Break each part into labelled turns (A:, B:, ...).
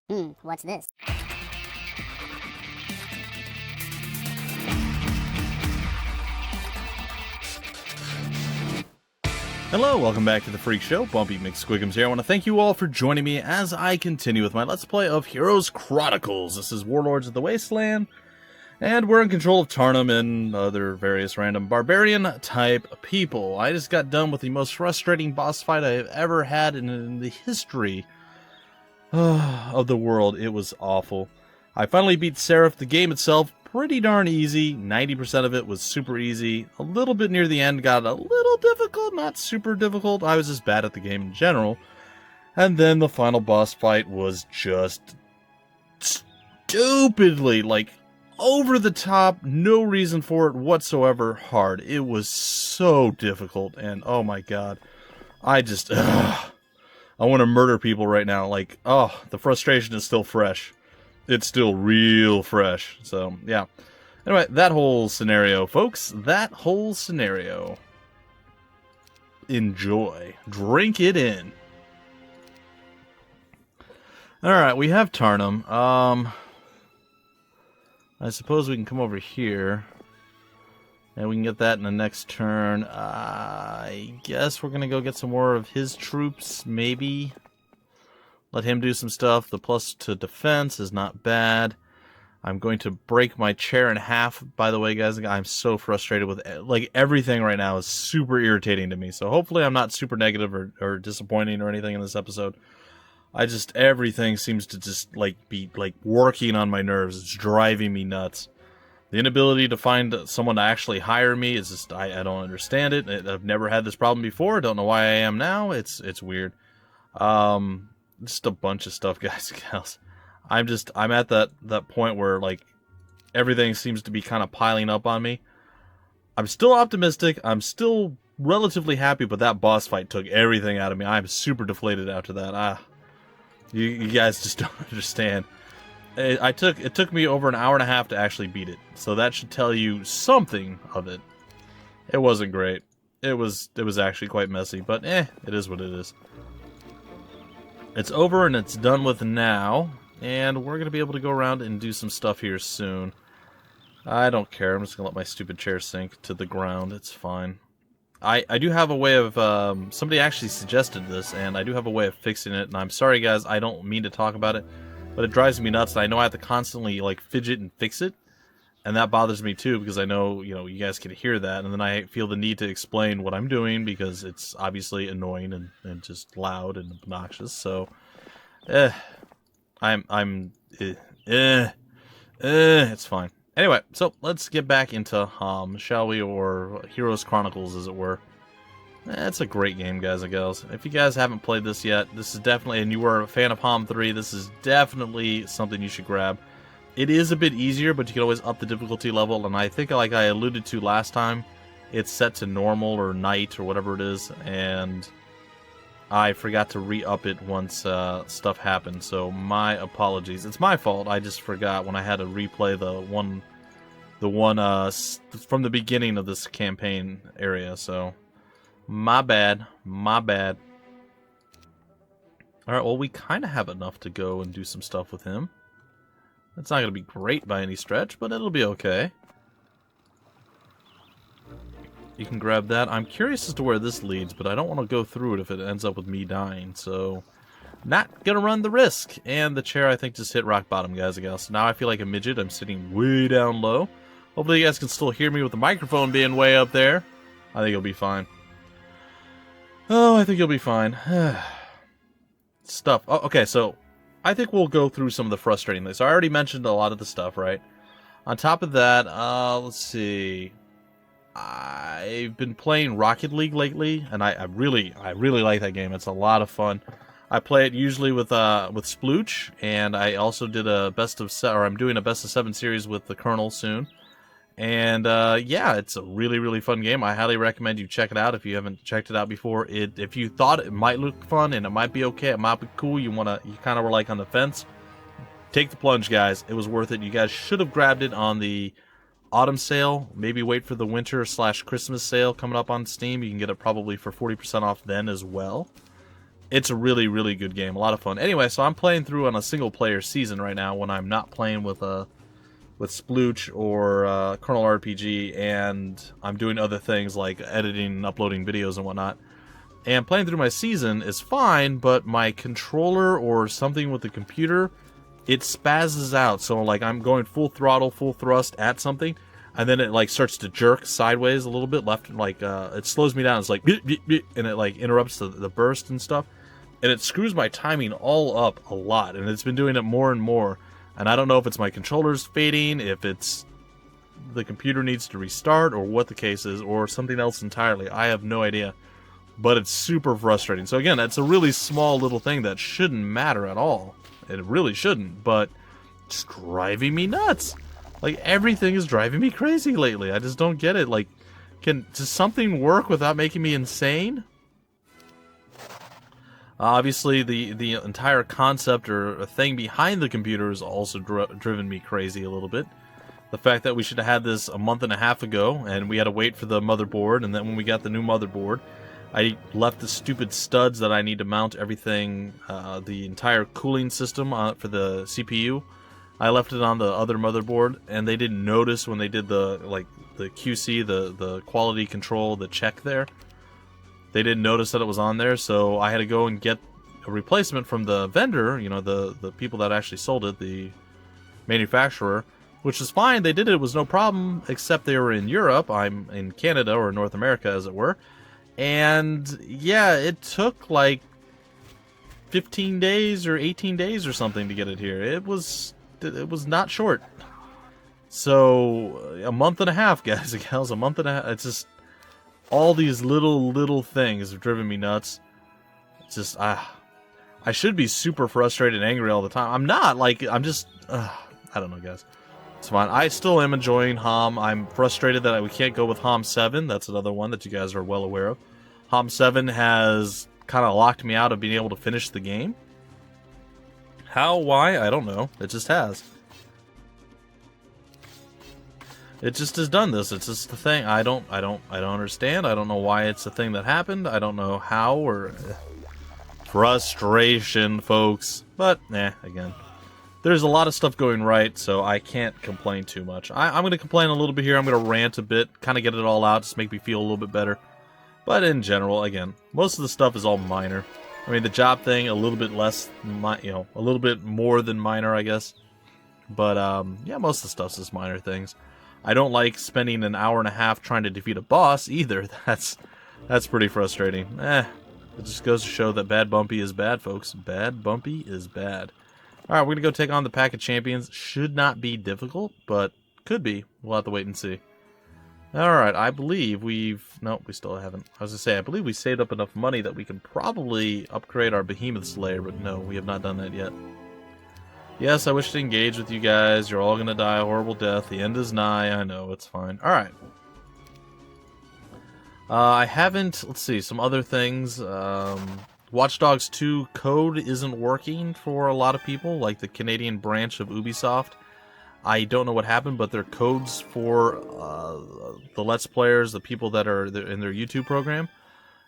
A: What's this?
B: Hello, welcome back to the Freak Show. Bumpy McSquigums here. I want to thank you all for joining me as I continue with my Let's Play of Heroes Chronicles. This is Warlords of the Wasteland, and we're in control of Tarnum and other various random barbarian-type people. I just got done with the most frustrating boss fight I have ever had in the history of the world. It was awful. I finally beat Seraph. The game itself, pretty darn easy. 90% of it was super easy. A little bit near the end got a little difficult, not super difficult. I was just bad at the game in general. And then the final boss fight was just stupidly, like, over the top, no reason for it whatsoever, hard. It was so difficult, and oh my god. I just, I want to murder people right now. Like, oh, the frustration is still fresh. It's still real fresh. So, yeah. Anyway, that whole scenario, folks. That whole scenario. Enjoy. Drink it in. Alright, we have Tarnum. I suppose we can come over here. And we can get that in the next turn. I guess we're going to go get some more of his troops, maybe. Let him do some stuff. The plus to defense is not bad. I'm going to break my chair in half. By the way, guys, I'm so frustrated with, like, everything right now is super irritating to me. So hopefully I'm not super negative or disappointing or anything in this episode. Everything seems to just, like, be, like, working on my nerves. It's driving me nuts. The inability to find someone to actually hire me is just, I don't understand it. I've never had this problem before. Don't know why I am now. It's weird. Just a bunch of stuff, guys and gals. I'm at that point where, like, everything seems to be kind of piling up on me. I'm still optimistic. I'm still relatively happy, but that boss fight took everything out of me. I'm super deflated after that. You guys just don't understand. It took me over an hour and a half to actually beat it. So that should tell you something of it. It wasn't great. It was actually quite messy, but it is what it is. It's over and it's done with now, and we're going to be able to go around and do some stuff here soon. I don't care. I'm just going to let my stupid chair sink to the ground. It's fine. I do have a way of, somebody actually suggested this, and I do have a way of fixing it, and I'm sorry, guys, I don't mean to talk about it, but it drives me nuts, and I know I have to constantly, like, fidget and fix it, and that bothers me, too, because I know, you guys can hear that, and then I feel the need to explain what I'm doing, because it's obviously annoying and just loud and obnoxious, so, it's fine. Anyway, so let's get back into HOMM, shall we, or Heroes Chronicles, as it were. It's a great game, guys and gals. If you guys haven't played this yet, this is definitely, and you were a fan of HOMM 3, this is definitely something you should grab. It is a bit easier, but you can always up the difficulty level, and I think, like I alluded to last time, it's set to normal or night or whatever it is, and I forgot to re-up it once stuff happened, so my apologies. It's my fault. I just forgot when I had to replay the one from the beginning of this campaign area, so my bad. My bad. Alright, well, we kind of have enough to go and do some stuff with him. It's not going to be great by any stretch, but it'll be okay. You can grab that. I'm curious as to where this leads, but I don't want to go through it if it ends up with me dying, so not gonna run the risk. And the chair, I think, just hit rock bottom, guys and gals. So now I feel like a midget. I'm sitting way down low. Hopefully you guys can still hear me with the microphone being way up there. I think you'll be fine. Oh, I think you'll be fine. Stuff. Oh, okay, so I think we'll go through some of the frustrating things. So I already mentioned a lot of the stuff, right? On top of that, let's see. I've been playing Rocket League lately, and I really like that game. It's a lot of fun. I play it usually with Splooch, and I also did a I'm doing a best of 7 series with the Colonel soon. And yeah, it's a really fun game. I highly recommend you check it out if you haven't checked it out before. If you thought it might look fun and it might be okay, it might be cool, you kind of were like on the fence, take the plunge, guys. It was worth it. You guys should have grabbed it on the autumn sale. Maybe wait for the winter/Christmas sale coming up on Steam. You can get it probably for 40% off then as well. It's a really, really good game. A lot of fun. Anyway, so I'm playing through on a single-player season right now when I'm not playing with Splooch or Kernel RPG, and I'm doing other things like editing and uploading videos and whatnot. And playing through my season is fine, but my controller or something with the computer, it spazzes out. So like I'm going full throttle, full thrust at something, and then it like starts to jerk sideways a little bit left, like it slows me down. It's like and it like interrupts the burst and stuff, and it screws my timing all up a lot. And it's been doing it more and more. And I don't know if it's my controller's fading, if it's the computer needs to restart, or what the case is, or something else entirely. I have no idea. But it's super frustrating. So again, that's a really small little thing that shouldn't matter at all. It really shouldn't, but it's driving me nuts. Like, everything is driving me crazy lately. I just don't get it. Like, does something work without making me insane? Obviously, the entire concept or thing behind the computer has also driven me crazy a little bit. The fact that we should have had this a month and a half ago, and we had to wait for the motherboard, and then when we got the new motherboard, I left the stupid studs that I need to mount everything, the entire cooling system for the CPU. I left it on the other motherboard, and they didn't notice when they did the QC, the quality control, the check there. They didn't notice that it was on there, so I had to go and get a replacement from the vendor, you know, the people that actually sold it, the manufacturer, which is fine. They did it. It was no problem, except they were in Europe. I'm in Canada, or North America, as it were. And yeah, it took like 15 days or 18 days or something to get it here. It was not short. So a month and a half, guys and gals, a month and a half. It's just all these little things have driven me nuts. It's just I should be super frustrated and angry all the time. I'm not. Like, I'm just I don't know, guys. It's fine. I still am enjoying HOMM. I'm frustrated that we can't go with HOMM 7. That's another one that you guys are well aware of. HOMM 7 has kind of locked me out of being able to finish the game. How? Why? I don't know. It just has. It just has done this. It's just the thing. I don't understand. I don't know why it's a thing that happened. I don't know how, or frustration, folks. But again, there's a lot of stuff going right, so I can't complain too much. I'm going to complain a little bit here. I'm going to rant a bit, kind of get it all out, just make me feel a little bit better. But in general, again, most of the stuff is all minor. I mean, the job thing, a little bit less, a little bit more than minor, I guess. But, yeah, most of the stuff's just minor things. I don't like spending an hour and a half trying to defeat a boss, either. That's pretty frustrating. It just goes to show that bad Bumpy is bad, folks. Bad Bumpy is bad. Alright, we're going to go take on the Pack of Champions. Should not be difficult, but could be. We'll have to wait and see. Alright, I believe nope, we still haven't. I was going to say, I believe we saved up enough money that we can probably upgrade our Behemoth Slayer, but no, we have not done that yet. Yes, I wish to engage with you guys. You're all going to die a horrible death. The end is nigh. I know, it's fine. Alright. I haven't, let's see, some other things. Watch Dogs 2 code isn't working for a lot of people, like the Canadian branch of Ubisoft. I don't know what happened, but their codes for the Let's Players, the people that are in their YouTube program,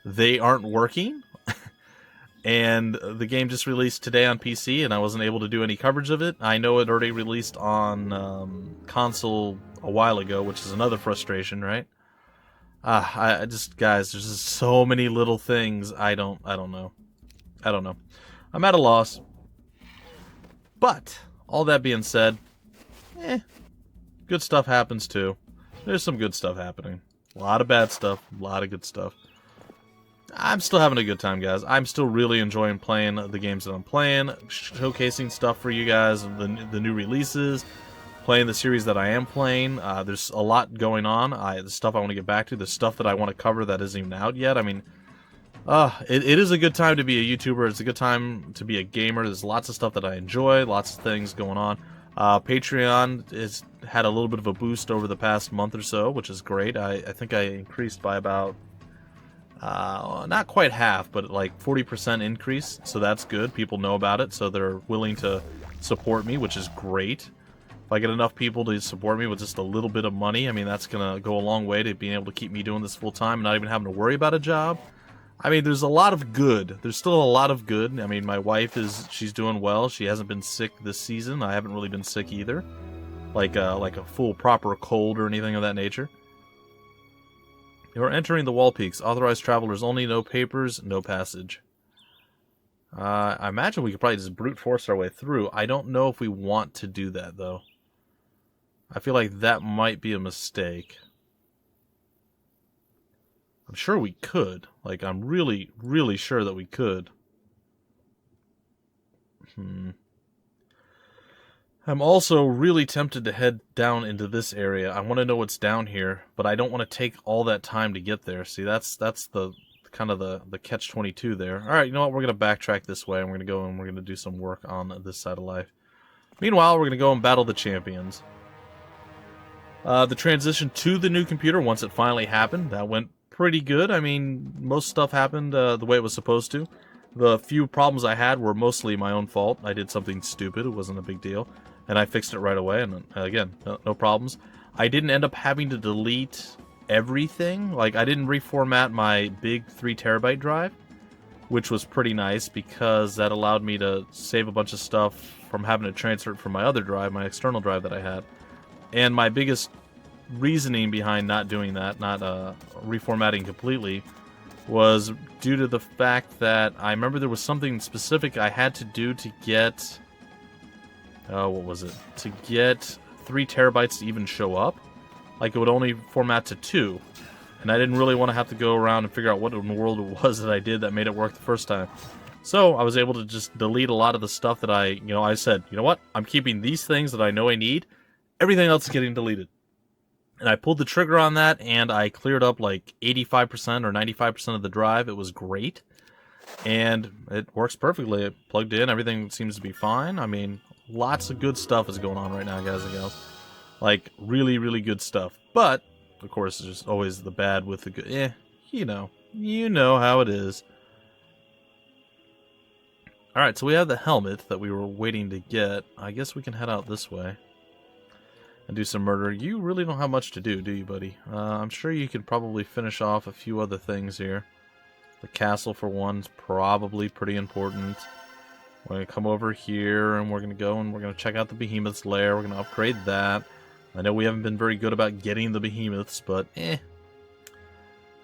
B: they aren't working. And the game just released today on PC, and I wasn't able to do any coverage of it. I know it already released on console a while ago, which is another frustration, right? I just, guys, there's just so many little things. I don't know. I'm at a loss. But all that being said, good stuff happens too. There's some good stuff happening. A lot of bad stuff, a lot of good stuff. I'm still having a good time, guys. I'm still really enjoying playing the games that I'm playing, showcasing stuff for you guys, the new releases, playing the series that I am playing. There's a lot going on. The stuff I want to get back to, the stuff that I want to cover that isn't even out yet. I mean, it is a good time to be a YouTuber. It's a good time to be a gamer. There's lots of stuff that I enjoy, lots of things going on. Patreon has had a little bit of a boost over the past month or so, which is great. I think I increased by about, not quite half, but like 40% increase, so that's good. People know about it, so they're willing to support me, which is great. If I get enough people to support me with just a little bit of money, I mean, that's going to go a long way to being able to keep me doing this full time and not even having to worry about a job. I mean, there's a lot of good. There's still a lot of good. I mean, my wife she's doing well. She hasn't been sick this season. I haven't really been sick either. Like a full proper cold or anything of that nature. You're entering the wall peaks. Authorized travelers only. No papers, no passage. I imagine we could probably just brute force our way through. I don't know if we want to do that, though. I feel like that might be a mistake. I'm sure we could. Like, I'm really, really sure that we could. I'm also really tempted to head down into this area. I want to know what's down here, but I don't want to take all that time to get there. See, that's the kind of the catch-22 there. All right, you know what? We're going to backtrack this way, and we're going to go and we're going to do some work on this side of life. Meanwhile, we're going to go and battle the champions. The transition to the new computer, once it finally happened, that went pretty good. I mean, most stuff happened the way it was supposed to. The few problems I had were mostly my own fault. I did something stupid. It wasn't a big deal. And I fixed it right away, and again, no problems. I didn't end up having to delete everything. Like, I didn't reformat my big 3 terabyte drive, which was pretty nice because that allowed me to save a bunch of stuff from having to transfer it from my other drive, my external drive that I had. And my biggest reasoning behind not doing that, not reformatting completely, was due to the fact that I remember there was something specific I had to do to get... what was it? To get 3 terabytes to even show up. Like, it would only format to 2. And I didn't really want to have to go around and figure out what in the world it was that I did that made it work the first time. So, I was able to just delete a lot of the stuff that I said, you know what? I'm keeping these things that I know I need. Everything else is getting deleted. And I pulled the trigger on that, and I cleared up like 85% or 95% of the drive. It was great. And it works perfectly. It plugged in. Everything seems to be fine. I mean, lots of good stuff is going on right now, guys and gals. Like, really, really good stuff. But, of course, there's always the bad with the good. You know how it is. Alright, so we have the helmet that we were waiting to get. I guess we can head out this way and do some murder. You really don't have much to do you, buddy? I'm sure you can probably finish off a few other things here. The castle, for one's probably pretty important. We're going to come over here, and we're going to go and we're going to check out the behemoth's lair. We're going to upgrade that. I know we haven't been very good about getting the behemoths, but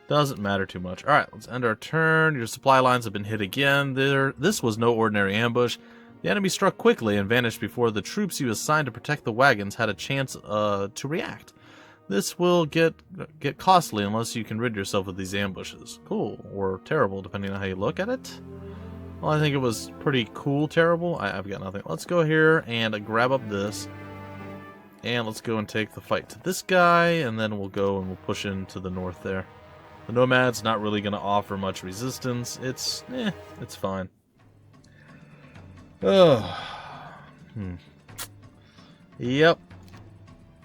B: doesn't matter too much. Alright, let's end our turn. Your supply lines have been hit again. This was no ordinary ambush. The enemy struck quickly and vanished before the troops you assigned to protect the wagons had a chance to react. This will get costly unless you can rid yourself of these ambushes. Cool, or terrible, depending on how you look at it. Well, I think it was pretty cool, terrible. I've got nothing. Let's go here and grab up this. And let's go and take the fight to this guy, and then we'll go and we'll push into the north there. The Nomad's not really going to offer much resistance. It's fine. Oh. Yep.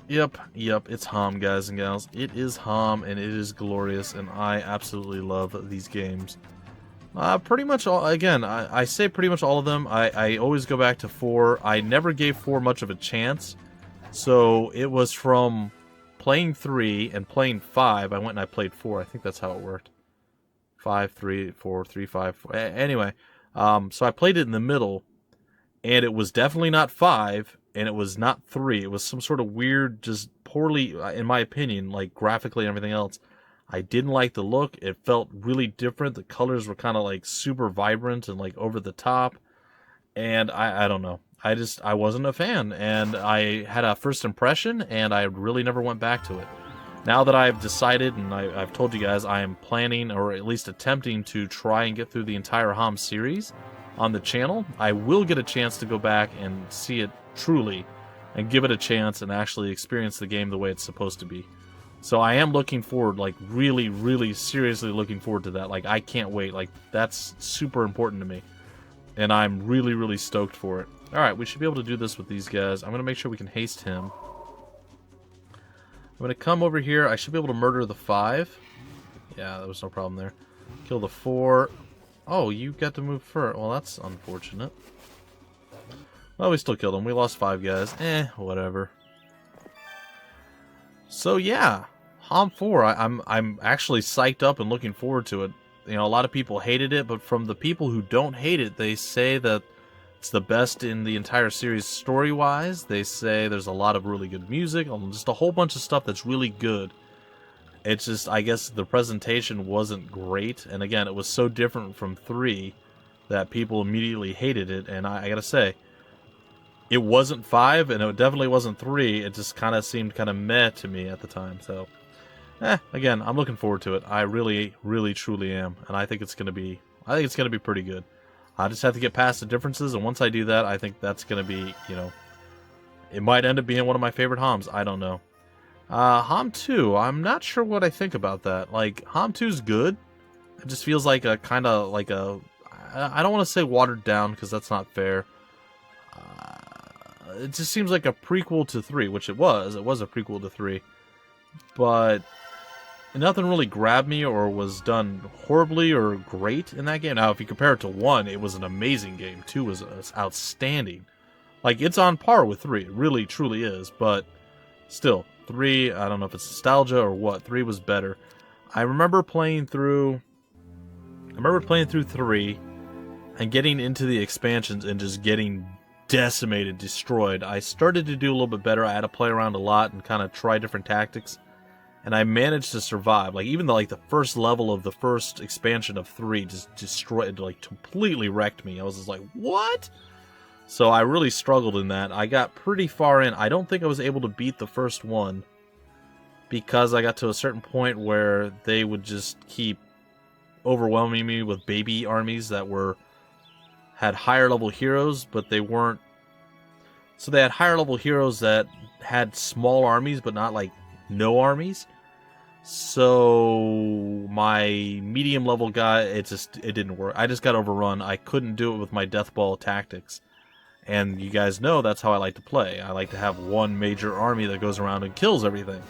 B: It's HOMM, guys and gals. It is HOMM, and it is glorious, and I absolutely love these games. Pretty much all, again, I say pretty much all of them. I always go back to 4. I never gave 4 much of a chance. So it was from playing 3 and playing 5. I went and I played 4. I think that's how it worked. 5, 3, 4, 3, 5, 4. Anyway, so I played it in the middle, and it was definitely not 5, and it was not 3. It was some sort of weird, just poorly, in my opinion, like graphically and everything else. I didn't like the look. It felt really different. The colors were kind of like super vibrant and like over the top. And I don't know. I wasn't a fan. And I had a first impression, and I really never went back to it. Now that I've decided, and I've told you guys, I am planning, or at least attempting, to try and get through the entire HOMM series on the channel, I will get a chance to go back and see it truly, and give it a chance and actually experience the game the way it's supposed to be. So I am looking forward, like really, really seriously looking forward to that. Like, I can't wait. Like, that's super important to me. And I'm really, really stoked for it. Alright, we should be able to do this with these guys. I'm going to make sure we can haste him. I'm going to come over here. I should be able to murder the 5. Yeah, there was no problem there. Kill the 4. Oh, you got to move first. Well, that's unfortunate. Well, we still killed him. We lost 5 guys. Whatever. So, yeah. HOMM 4. I'm actually psyched up and looking forward to it. You know, a lot of people hated it, but from the people who don't hate it, they say that it's the best in the entire series story-wise. They say there's a lot of really good music, just a whole bunch of stuff that's really good. It's just, I guess the presentation wasn't great, and again, it was so different from 3 that people immediately hated it, and I gotta say, it wasn't 5, and it definitely wasn't 3, it just kind of seemed kind of meh to me at the time, so... again, I'm looking forward to it. I really, really, truly am, and I think it's gonna be pretty good. I just have to get past the differences, and once I do that, I think that's gonna be, you know, it might end up being one of my favorite HOMMs. I don't know. HOMM 2, I'm not sure what I think about that. Like, HOMM 2 is good. It just feels like a kind of like a, I don't want to say watered down because that's not fair. It just seems like a prequel to 3, which it was. It was a prequel to 3, but nothing really grabbed me or was done horribly or great in that game. Now, if you compare it to 1, it was an amazing game. 2 was outstanding. Like, it's on par with 3. It really, truly is. But still, 3, I don't know if it's nostalgia or what. 3 was better. I remember playing through 3 and getting into the expansions and just getting decimated, destroyed. I started to do a little bit better. I had to play around a lot and kind of try different tactics. And I managed to survive. Like, even the first level of the first expansion of 3 just destroyed, like, completely wrecked me. I was just like, what? So I really struggled in that. I got pretty far in. I don't think I was able to beat the first one because I got to a certain point where they would just keep overwhelming me with baby armies that had higher level heroes, but they weren't. So they had higher level heroes that had small armies, but not like no armies. So my medium level guy, it didn't work. I just got overrun. I couldn't do it with my death ball tactics. And you guys know that's how I like to play. I like to have one major army that goes around and kills everything.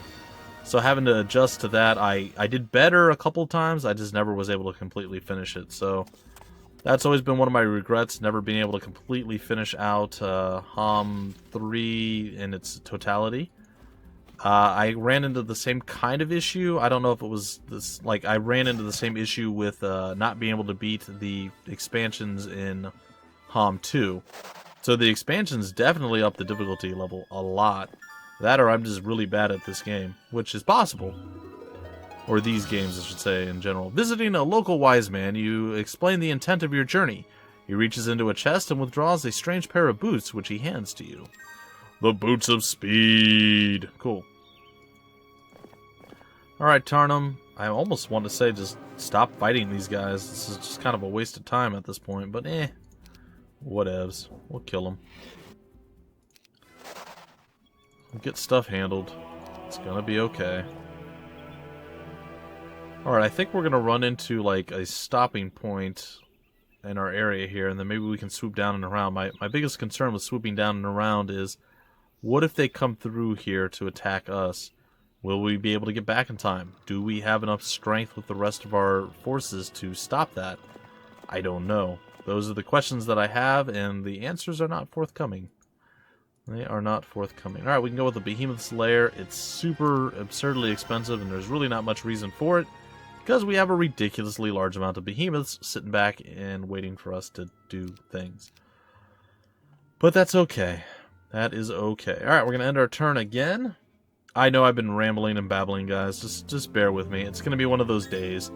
B: So having to adjust to that, I did better a couple times. I just never was able to completely finish it. So that's always been one of my regrets, never being able to completely finish out HOMM 3 in its totality. I ran into the same kind of issue. I don't know if it was this, like, I ran into the same issue with not being able to beat the expansions in HOMM 2. So the expansions definitely up the difficulty level a lot. That or I'm just really bad at this game, which is possible. Or these games, I should say, in general. Visiting a local wise man, you explain the intent of your journey. He reaches into a chest and withdraws a strange pair of boots, which he hands to you. The Boots of Speed. Cool. Alright, Tarnum. I almost want to say just stop fighting these guys. This is just kind of a waste of time at this point, but whatevs. We'll kill them. We'll get stuff handled. It's gonna be okay. Alright, I think we're gonna run into like a stopping point in our area here, and then maybe we can swoop down and around. My biggest concern with swooping down and around is, what if they come through here to attack us? Will we be able to get back in time? Do we have enough strength with the rest of our forces to stop that? I don't know. Those are the questions that I have, and the answers are not forthcoming. They are not forthcoming. Alright, we can go with the Behemoth's Lair. It's super absurdly expensive, and there's really not much reason for it, because we have a ridiculously large amount of behemoths sitting back and waiting for us to do things. But that's okay. That is okay. Alright, we're going to end our turn again. I know I've been rambling and babbling, guys. Just bear with me. It's going to be one of those days.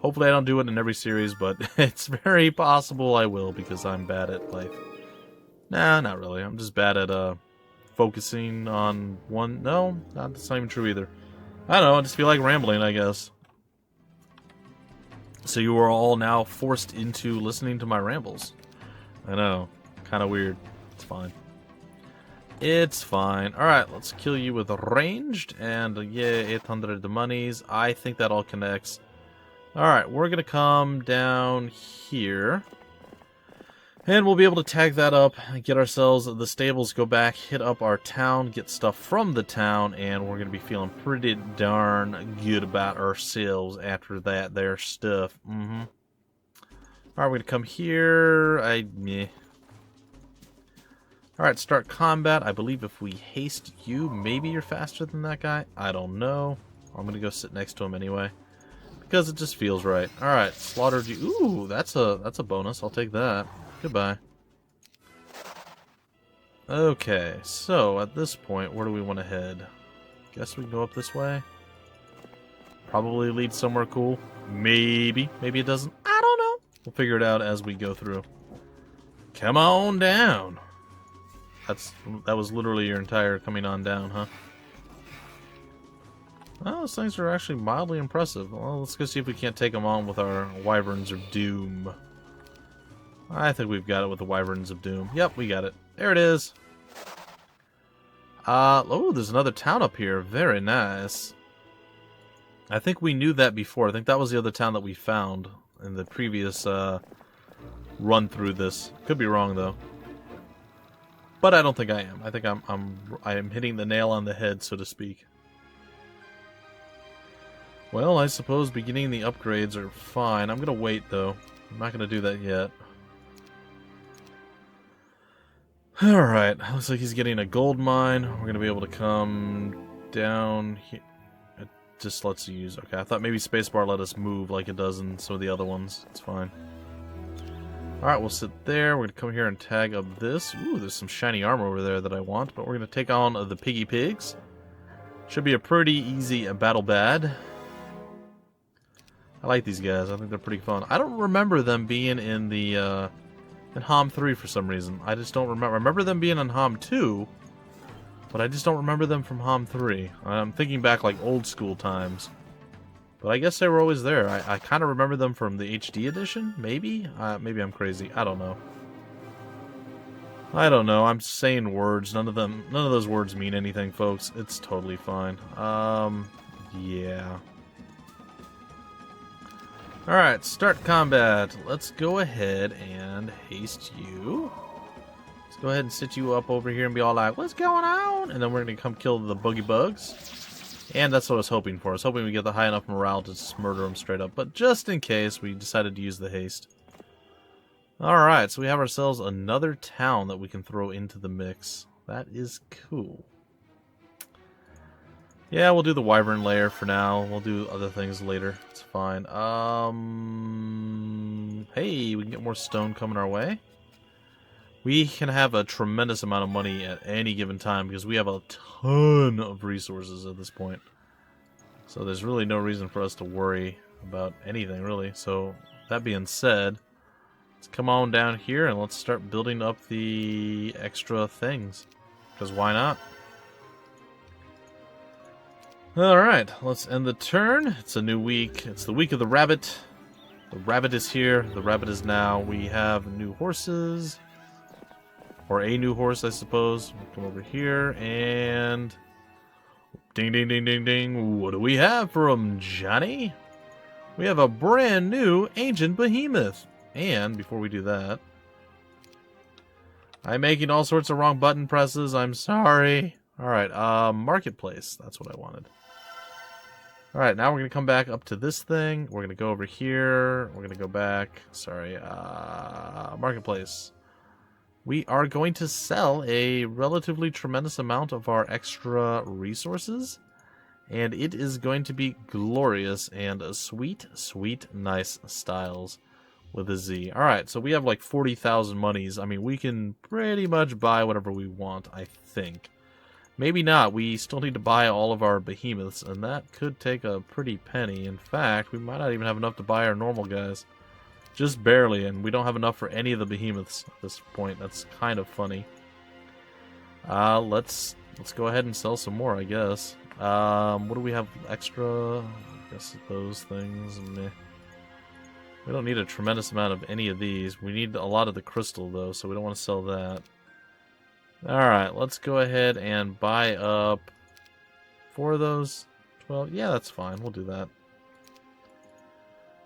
B: Hopefully I don't do it in every series, but it's very possible I will, because I'm bad at life. Nah, not really. I'm just bad at focusing on one. No, that's not even true either. I don't know. I just feel like rambling, I guess. So you are all now forced into listening to my rambles. I know. Kind of weird. It's fine. It's fine. Alright, let's kill you with ranged. And yeah, 800 monies. I think that all connects. Alright, we're going to come down here. And we'll be able to tag that up, get ourselves the stables, go back, hit up our town, get stuff from the town, and we're going to be feeling pretty darn good about ourselves after that there stuff. Alright, we're going to come here. Alright, start combat. I believe if we haste you, maybe you're faster than that guy. I don't know. I'm going to go sit next to him anyway, Because it just feels right. Alright, slaughtered you. Ooh, that's a bonus. I'll take that. Goodbye. Okay, so at this point, where do we want to head? Guess we can go up this way. Probably leads somewhere cool. Maybe. Maybe it doesn't. I don't know. We'll figure it out as we go through. Come on down. That was literally your entire coming on down, huh? Well, those things are actually mildly impressive. Well, let's go see if we can't take them on with our Wyverns of Doom. I think we've got it with the Wyverns of Doom. Yep, we got it. There it is. Oh, there's another town up here. Very nice. I think we knew that before. I think that was the other town that we found in the previous run through this. Could be wrong though. But I don't think I am. I think I am hitting the nail on the head, so to speak. Well, I suppose beginning the upgrades are fine. I'm gonna wait though. I'm not gonna do that yet. Alright, looks like he's getting a gold mine. We're gonna be able to come down here. It just lets you use... Okay, I thought maybe spacebar let us move like it does in some of the other ones. It's fine. Alright, we'll sit there. We're gonna come here and tag up this. Ooh, there's some shiny armor over there that I want. But we're gonna take on the piggy pigs. Should be a pretty easy battle bad. I like these guys. I think they're pretty fun. I don't remember them being in the... in HOMM 3 for some reason. I just don't remember. I remember them being in HOMM 2, but I just don't remember them from HOMM 3. I'm thinking back like old school times. But I guess they were always there. I kind of remember them from the HD edition, maybe? Maybe I'm crazy. I don't know. I don't know. I'm saying words. None of those words mean anything, folks. It's totally fine. Yeah. Alright, start combat. Let's go ahead and haste you. Let's go ahead and sit you up over here and be all like, what's going on? And then we're going to come kill the boogie bugs. And that's what I was hoping for. I was hoping we get the high enough morale to just murder them straight up. But just in case, we decided to use the haste. Alright, so we have ourselves another town that we can throw into the mix. That is cool. Yeah, we'll do the Wyvern layer for now. We'll do other things later. It's fine. Hey, we can get more stone coming our way. We can have a tremendous amount of money at any given time because we have a ton of resources at this point. So there's really no reason for us to worry about anything, really. So, that being said, let's come on down here and let's start building up the extra things. Because why not? Alright, let's end the turn. It's a new week. It's the week of the rabbit. The rabbit is here. The rabbit is now. We have new horses. Or a new horse, I suppose. We'll come over here and... Ding, ding, ding, ding, ding. What do we have for him, Johnny? We have a brand new ancient behemoth. And, before we do that... I'm making all sorts of wrong button presses. I'm sorry. Alright, marketplace. That's what I wanted. Alright, now we're going to come back up to this thing. We're going to go over here. We're going to go back. Sorry. Marketplace. We are going to sell a relatively tremendous amount of our extra resources. And it is going to be glorious and sweet, sweet, nice styles with a Z. Alright, so we have like 40,000 monies. I mean, we can pretty much buy whatever we want, I think. Maybe not. We still need to buy all of our behemoths, and that could take a pretty penny. In fact, we might not even have enough to buy our normal guys. Just barely, and we don't have enough for any of the behemoths at this point. That's kind of funny. Let's go ahead and sell some more, I guess. What do we have extra? I guess those things. Meh. We don't need a tremendous amount of any of these. We need a lot of the crystal, though, so we don't want to sell that. Alright, let's go ahead and buy up 4 of those. Well, yeah, that's fine. We'll do that.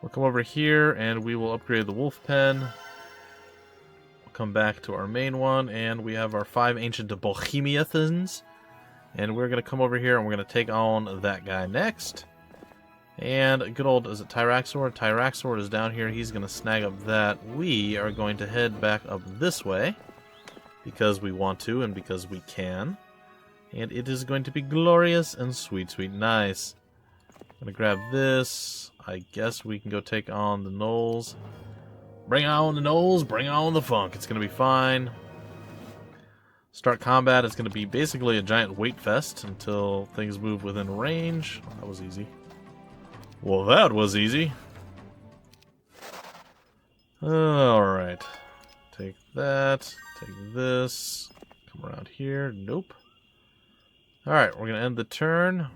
B: We'll come over here and we will upgrade the wolf pen. We'll come back to our main one and we have our 5 ancient behemoths. And we're going to come over here and we're going to take on that guy next. And good old, is it Tyraxor? Tyraxor is down here. He's going to snag up that. We are going to head back up this way. Because we want to and because we can. And it is going to be glorious and sweet, sweet, nice. Gonna grab this. I guess we can go take on the gnolls. Bring on the gnolls, bring on the funk. It's gonna be fine. Start combat. It's gonna be basically a giant weight fest until things move within range. Oh, that was easy. Well, that was easy. Alright. Take that. Take this. Come around here. Nope. Alright, we're gonna end the turn.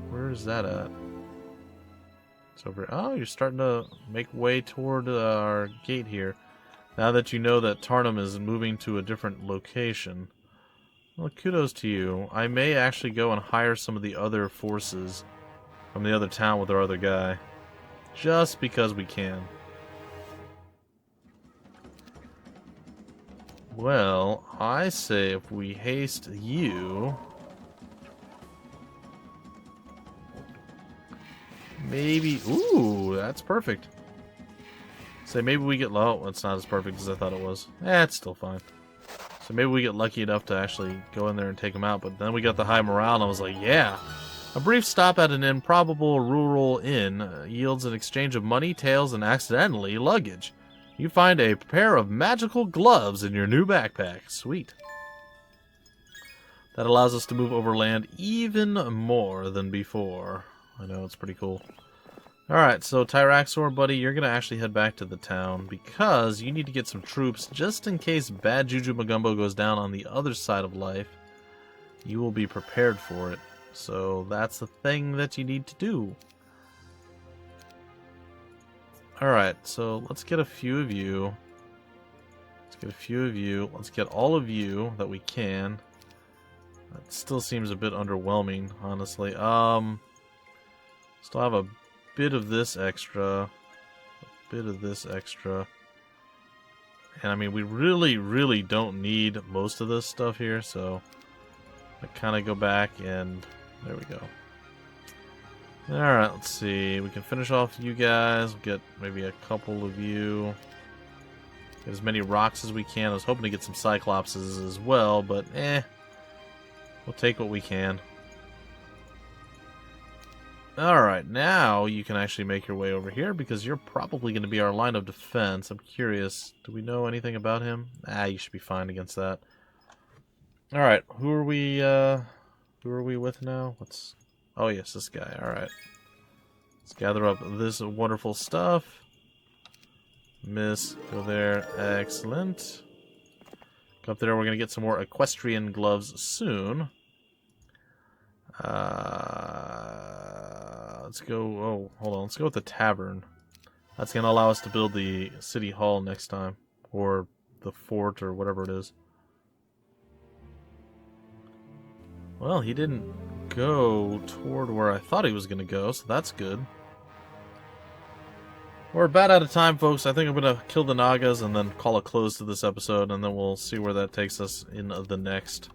B: Where is that at? It's over. Oh, you're starting to make way toward our gate here. Now that you know that Tarnum is moving to a different location. Well, kudos to you. I may actually go and hire some of the other forces from the other town with our other guy. Just because we can. Well, I say if we haste you... Maybe... Ooh, that's perfect. Say maybe we get low. It's not as perfect as I thought it was. It's still fine. So maybe we get lucky enough to actually go in there and take them out. But then we got the high morale, and I was like, yeah. A brief stop at an improbable rural inn yields an exchange of money, tails, and accidentally luggage. You find a pair of magical gloves in your new backpack. Sweet. That allows us to move overland even more than before. I know, it's pretty cool. Alright, so Tyraxor, buddy, you're going to actually head back to the town because you need to get some troops just in case bad Juju Magumbo goes down on the other side of life. You will be prepared for it. So that's the thing that you need to do. Alright, so let's get a few of you. Let's get a few of you. Let's get all of you that we can. That still seems a bit underwhelming, honestly. Still have a bit of this extra. A bit of this extra. And I mean, we really don't need most of this stuff here, so I kind of go back and there we go. Alright, let's see. We can finish off you guys. Get maybe a couple of you. Get as many rocks as we can. I was hoping to get some Cyclopses as well, but we'll take what we can. Alright, now you can actually make your way over here because you're probably going to be our line of defense. I'm curious. Do we know anything about him? You should be fine against that. Alright, who are we with now? Oh yes, this guy. Alright. Let's gather up this wonderful stuff. Miss, go there. Excellent. Go up there, we're going to get some more equestrian gloves soon. Let's go... Oh, hold on. Let's go with the tavern. That's going to allow us to build the city hall next time. Or the fort, or whatever it is. Well, he didn't go toward where I thought he was going to go, so that's good. We're about out of time, folks. I think I'm going to kill the Nagas and then call a close to this episode, and then we'll see where that takes us in the next.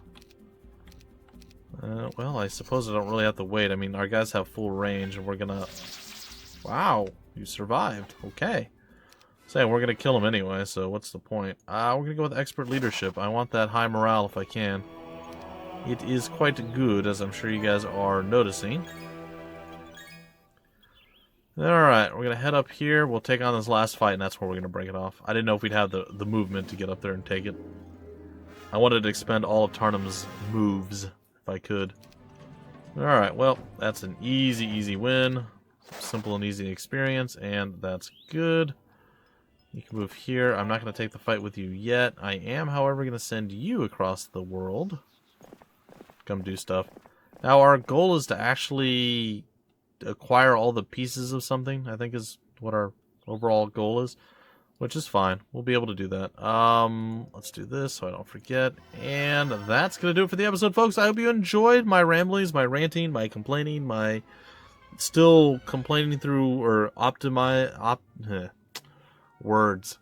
B: Well, I suppose I don't really have to wait. I mean, our guys have full range, and we're going to... Wow, you survived. Okay. So we're going to kill him anyway, so what's the point? We're going to go with expert leadership. I want that high morale if I can. It is quite good, as I'm sure you guys are noticing. Alright, we're going to head up here. We'll take on this last fight, and that's where we're going to break it off. I didn't know if we'd have the movement to get up there and take it. I wanted to expend all of Tarnum's moves, if I could. Alright, well, that's an easy win. Simple and easy experience, and that's good. You can move here. I'm not going to take the fight with you yet. I am, however, going to send you across the world. Come do stuff. Now, our goal is to actually acquire all the pieces of something, I think is what our overall goal is, which is fine. We'll be able to do that. Let's do this so I don't forget. And that's going to do it for the episode, folks. I hope you enjoyed my ramblings, my ranting, my complaining, my still complaining through, or words.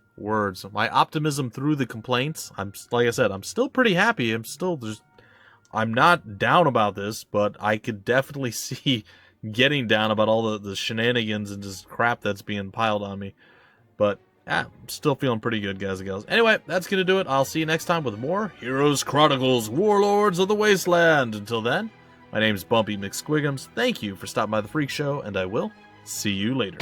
B: My optimism through the complaints. Like I said, I'm still pretty happy. I'm not down about this, but I could definitely see getting down about all the shenanigans and just crap that's being piled on me. But, I'm still feeling pretty good, guys and gals. Anyway, that's going to do it. I'll see you next time with more Heroes Chronicles Warlords of the Wasteland. Until then, My name is Bumpy McSquigums. Thank you for stopping by the Freak Show, and I will see you later.